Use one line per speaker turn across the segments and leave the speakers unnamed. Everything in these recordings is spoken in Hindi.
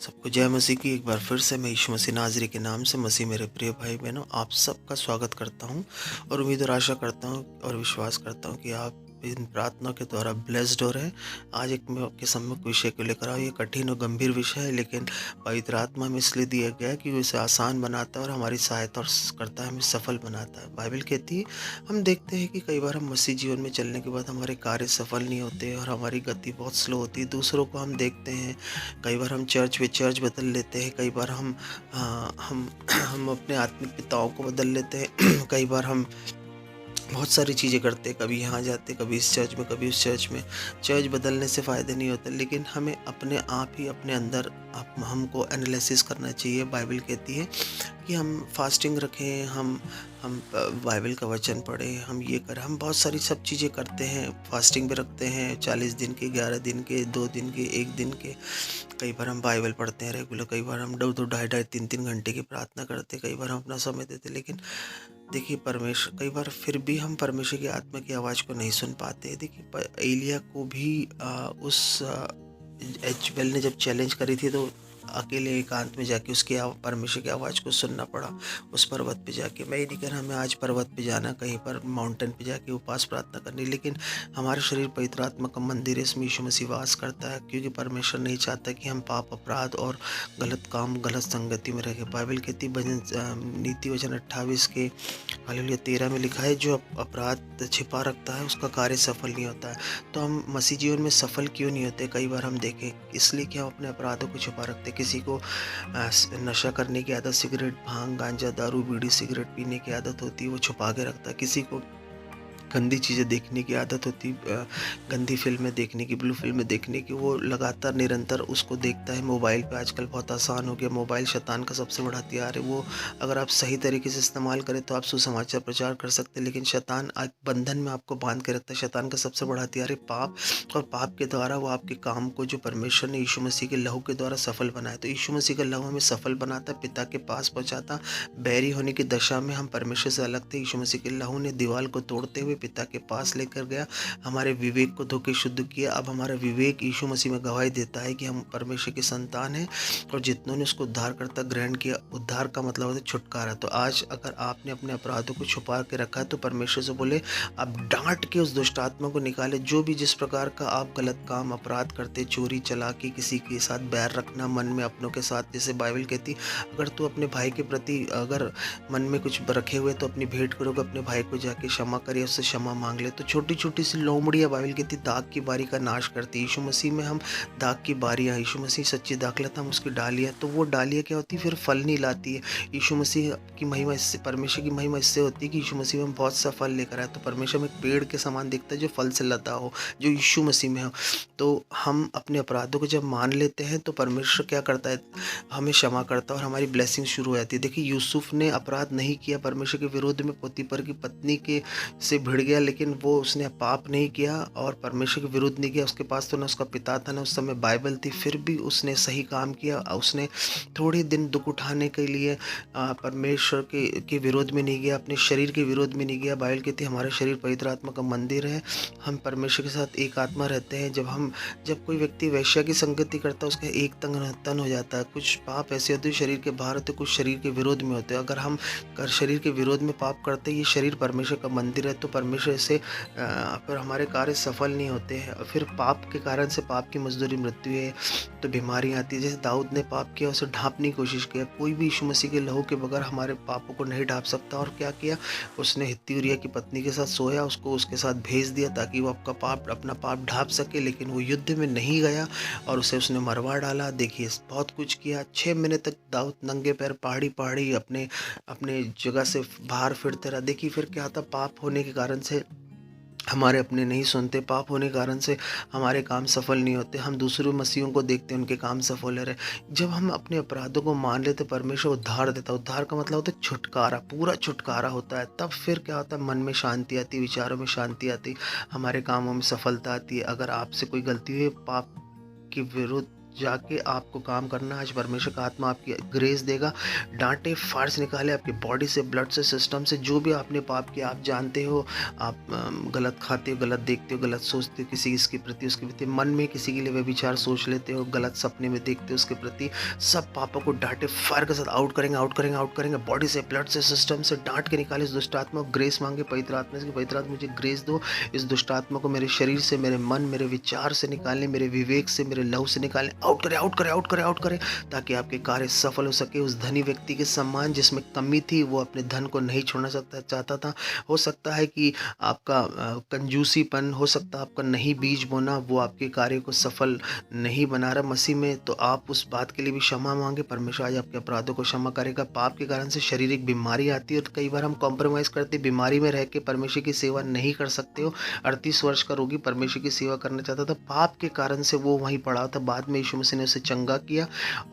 सबको जय मसीह की। एक बार फिर से मैं यीशु मसीह नाज़री के नाम से मसीह मेरे प्रिय भाई बहनों आप सबका स्वागत करता हूं और उम्मीद और आशा करता हूं और विश्वास करता हूं कि आप इन प्रार्थना के द्वारा ब्लेस्ड हो रहे हैं। आज एक मैं आपके सम्मुख विषय को लेकर आया। ये कठिन और गंभीर विषय है, लेकिन पवित्र आत्मा में इसलिए दिया गया है कि वो इसे आसान बनाता है और हमारी सहायता करता है, हमें सफल बनाता है। बाइबल कहती है, हम देखते हैं कि कई बार हम मसीह जीवन में चलने के बाद हमारे कार्य सफल नहीं होते और हमारी गति बहुत स्लो होती है। दूसरों को हम देखते हैं, कई बार हम चर्च पे चर्च बदल लेते हैं, कई बार हम हम हम अपने आत्मिक पिताओं को बदल लेते हैं। कई बार हम बहुत सारी चीज़ें करते हैं, कभी यहाँ जाते, कभी इस चर्च में, कभी उस चर्च में। चर्च बदलने से फ़ायदे नहीं होते, लेकिन हमें अपने आप ही अपने अंदर हमको एनालिसिस करना चाहिए। बाइबल कहती है कि हम फास्टिंग रखें, हम बाइबल का वचन पढ़ें, हम ये करें। हम बहुत सारी सब चीज़ें करते हैं, फास्टिंग भी रखते हैं, 40 दिन के, 11 दिन के, 2 दिन के, 1 दिन के। कई बार हम बाइबल पढ़ते हैं रेगुलर, कई बार हम 2-2, ढाई-ढाई, 3-3 घंटे की प्रार्थना करते हैं, कई बार हम अपना समय देते हैं। लेकिन देखिए, परमेश्वर कई बार फिर भी हम परमेश्वर की आत्मा की आवाज़ को नहीं सुन पाते। देखिए, एलिय्याह को भी उस एजबेल ने जब चैलेंज करी थी, तो अकेले एकांत में जाके उसकी परमेश्वर की आवाज़ को सुनना पड़ा। उस पर्वत पे जाके, मैं ये नहीं कह रहा हमें आज पर्वत पे जाना, कहीं पर माउंटेन पे जाके उपवास प्रार्थना करनी, लेकिन हमारा शरीर पवित्र आत्मा का मंदिर है, इसमें यीशु मसीह वास करता है। क्योंकि परमेश्वर नहीं चाहता कि हम पाप, अपराध और गलत काम, गलत संगति में रहें। बाइबल कहती है, नीति वचन 28 के हालेलुया 13 में लिखा है, जो अपराध छिपा रखता है उसका कार्य सफल नहीं होता है। तो हम मसीह जीवन में सफल क्यों नहीं होते? कई बार हम देखें, इसलिए कि हम अपने अपराधों को छुपा रखते हैं। किसी को नशा करने की आदत, सिगरेट, भांग, गांजा, दारू, बीड़ी, सिगरेट पीने की आदत होती है, वो छुपा के रखता है। किसी को गंदी चीज़ें देखने की आदत होती, गंदी फ़िल्में देखने की, ब्लू फ़िल्में देखने की, वो लगातार निरंतर उसको देखता है। मोबाइल पे आजकल बहुत आसान हो गया, मोबाइल शैतान का सबसे बड़ा हथियार है। वो अगर आप सही तरीके से इस्तेमाल करें तो आप सुसमाचार प्रचार कर सकते हैं, लेकिन शैतान एक बंधन में आपको बांध के रखता है। शैतान का सबसे बड़ा हथियार है पाप, और पाप के द्वारा वो आपके काम को, जो परमेश्वर ने यीशु मसीह के लहू के द्वारा सफल बनाया, तो यीशु मसीह का लहू हमें सफल बनाता, पिता के पास पहुँचाता। बैरी होने की दशा में हम परमेश्वर से अलग थे, यीशु मसीह के लहू ने दीवाल को तोड़ते हुए पिता के पास लेकर गया, हमारे विवेक को धो के शुद्ध किया। अब हमारा विवेक यीशु मसीह में गवाही देता है कि हम परमेश्वर की संतान हैं, और जितनों ने उसको उद्धारकर्ता ग्रहण किया, उद्धार का मतलब होता है छुटकारा। तो आज अगर आपने अपने अपराधों को छुपा के रखा है, तो परमेश्वर से बोले, आप डांट के उस दुष्ट आत्मा को निकाले। जो भी जिस प्रकार का आप गलत काम, अपराध करते, चोरी, चालाकी, किसी के साथ बैर रखना मन में, अपनों के साथ, जैसे बाइबल कहती, अगर तू अपने भाई के प्रति अगर मन में कुछ रखे हुए, तो अपनी भेंट करोगे, अपने भाई को जाके क्षमा करिए, उससे क्षमा मांग ले। तो छोटी छोटी सी लोमड़ियाँ, बाइबल कहती, दाग की बारी का नाश करती है। यीशु मसीह में हम दाग की बारियाँ, यीशु मसीह सच्ची दाखलता, हम उसकी डालियाँ। तो वो डालियाँ क्या होती है? फिर फल नहीं लाती है। यीशु मसीह की महिमा इससे, परमेश्वर की महिमा इससे होती है कि यीशु मसीह में बहुत सा फल लेकर आए। तो परमेश्वर में एक पेड़ के समान दिखता है जो फल से लदा हो, जो यीशु मसीह में हो। तो हम अपने अपराधों को जब मान लेते हैं, तो परमेश्वर क्या करता है? हमें क्षमा करता है और हमारी ब्लेसिंग शुरू हो जाती है। देखिए, यूसुफ ने अपराध नहीं किया, परमेश्वर के विरोध में पोतीफर की पत्नी के से भिड़ गया, लेकिन वो उसने पाप नहीं किया और परमेश्वर के विरुद्ध नहीं किया। उसके पास तो ना उसका पिता था, ना उस समय बाइबल थी, फिर भी उसने सही काम किया। उसने थोड़े दिन दुख उठाने के लिए परमेश्वर के विरोध में नहीं गया, अपने शरीर के विरोध में नहीं गया। बाइबल कहती है, हमारा शरीर पवित्र आत्मा का मंदिर है, हम परमेश्वर के साथ एक आत्मा रहते हैं। जब कोई व्यक्ति वैश्या की संगति करता है, उसका एक तन हो जाता है। कुछ पाप ऐसे होते हैं शरीर के बाहर होते, कुछ शरीर के विरोध में होते हैं। अगर हम शरीर के विरोध में पाप करते हैं, ये शरीर परमेश्वर का मंदिर है, तो परमेश्वर से फिर हमारे कार्य सफल नहीं होते हैं। और फिर पाप के कारण से, पाप की मजदूरी मृत्यु है, तो बीमारी आती है। जैसे दाऊद ने पाप किया, उसे ढांपने की कोशिश किया। कोई भी यीशु मसीह के लहू के बगैर हमारे पापों को नहीं ढांप सकता। और क्या किया? उसने हित्ती उरिय्याह की पत्नी के साथ सोया, उसको उसके साथ भेज दिया ताकि वो अपना पाप ढांप सके, लेकिन वो युद्ध में नहीं गया और उसने मरवा डाला। देखिए, बहुत कुछ किया। 6 महीने तक दाऊद नंगे पैर पहाड़ी पहाड़ी अपने अपने जगह से बाहर फिरते रहा। देखिए, फिर क्या था? पाप होने के कारण से हमारे अपने नहीं सुनते, पाप होने के कारण से हमारे काम सफल नहीं होते। हम दूसरे मसीहों को देखते हैं, उनके काम सफल हो रहे। जब हम अपने अपराधों को मान लेते, परमेश्वर उद्धार देता है। उद्धार का मतलब होता है छुटकारा, पूरा छुटकारा होता है। तब फिर क्या होता है? मन में शांति आती है, विचारों में शांति आती, हमारे कामों में सफलता आती है। अगर आपसे कोई गलती हुई, पाप के विरुद्ध जाके आपको काम करना है। आज परमेश्वर का आत्मा आपकी ग्रेस देगा। डांटे फाड़ से निकाले आपकी बॉडी से, ब्लड से, सिस्टम से, जो भी आपने पाप किया आप जानते हो। आप गलत खाते हो, गलत देखते हो, गलत सोचते हो किसी इसके प्रति, उसके प्रति मन में किसी के लिए वे विचार सोच लेते हो, गलत सपने में देखते हो उसके प्रति। सब पापों को डांटे फाड़ के साथ आउट करेंगे, आउट करेंगे, आउट करेंगे। बॉडी से, ब्लड से, सिस्टम से डांट के निकाले इस दुष्ट आत्मा को। ग्रेस मांगे पवित्र आत्मा से, पवित्र आत्मा मुझे ग्रेस दो इस दुष्ट आत्मा को मेरे शरीर से, मेरे मन, मेरे विचार से निकालने, मेरे विवेक से, मेरे लहू से निकालने। आउट करे, आउट करे, आउट करे, आउट करे, ताकि आपके कार्य सफल हो सके। उस धनी व्यक्ति के सम्मान जिसमें कमी थी, वो अपने धन को नहीं छोड़ना चाहता था। हो सकता है कि आपका कंजूसीपन, हो सकता है आपका नहीं बीज बोना, वो आपके कार्य को सफल नहीं बना रहा मसीह में। तो आप उस बात के लिए भी क्षमा मांगे। परमेश्वर आज आपके अपराधों को क्षमा करेगा। पाप के कारण से शारीरिक बीमारी आती है और कई बार हम कॉम्प्रोमाइज करते, बीमारी में रह के परमेश्वर की सेवा नहीं कर सकते हो। 38 वर्ष का रोगी परमेश्वर की सेवा करना चाहता था, पाप के कारण से वो वहीं पड़ा था। बाद में यीशु मसीह ने उसे चंगा किया,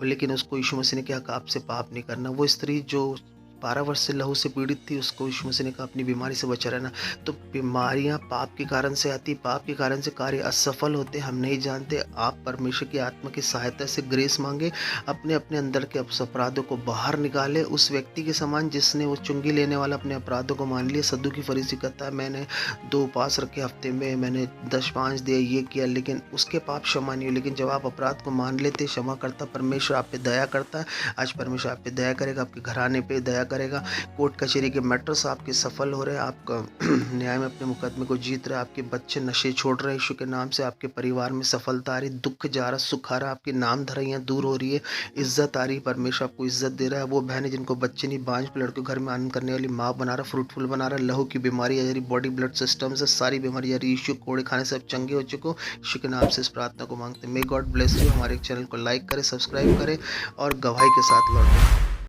लेकिन उसको यीशु मसीह ने कहा कि आपसे पाप नहीं करना। वो स्त्री जो 12 वर्ष से लहू से पीड़ित थी, उसको यीशु मसीह ने कहा अपनी बीमारी से बचा रहना। तो बीमारियां पाप के कारण से आती, पाप के कारण से कार्य असफल होते, हम नहीं जानते। आप परमेश्वर की आत्मा की सहायता से ग्रेस मांगे, अपने अपने अंदर के अपराधों को बाहर निकाले। उस व्यक्ति के समान जिसने वो चुंगी लेने वाला अपने अपराधों को मान लिया। सद्दूकी फरीसी कहता है मैंने 2 उपवास रखे हफ्ते में, मैंने 10-5 दिए, ये किया, लेकिन उसके पाप क्षमा नहीं हुए। लेकिन जब आप अपराध को मान लेते, क्षमा करता, परमेश्वर आप पे दया करता है। आज परमेश्वर आप पे दया करेगा, आपके घराने पे दया करेगा। कोर्ट कचहरी के मैटर्स आपके सफल हो रहे हैं, आपका न्याय में अपने मुकदमे को जीत रहे हैं, आपके बच्चे नशे छोड़ रहे हैं यीशु के नाम से, आपके परिवार में सफलता आ रही, दुख जा रहा, सुख आ रहा, आपकी नाम धराइयाँ दूर हो रही है, इज्जत आ रही, परमेश्वर आपको इज्जत दे रहा है। वो बहनें जिनको बच्चे नहीं, बांझ लड़के घर में आनंद करने वाली माँ बना रहा, फ्रूटफुल बना रहा, लहू की बीमारी आ जा रही, बॉडी ब्लड सिस्टम से सारी बीमारी आ रही, यीशु कोड़े खाने से अब चंगे हो चुके हो। यीशु के नाम से इस प्रार्थना को मांगते हैं। May God bless you. हमारे चैनल को लाइक करें, सब्सक्राइब करें और गवाही के साथ लौटें।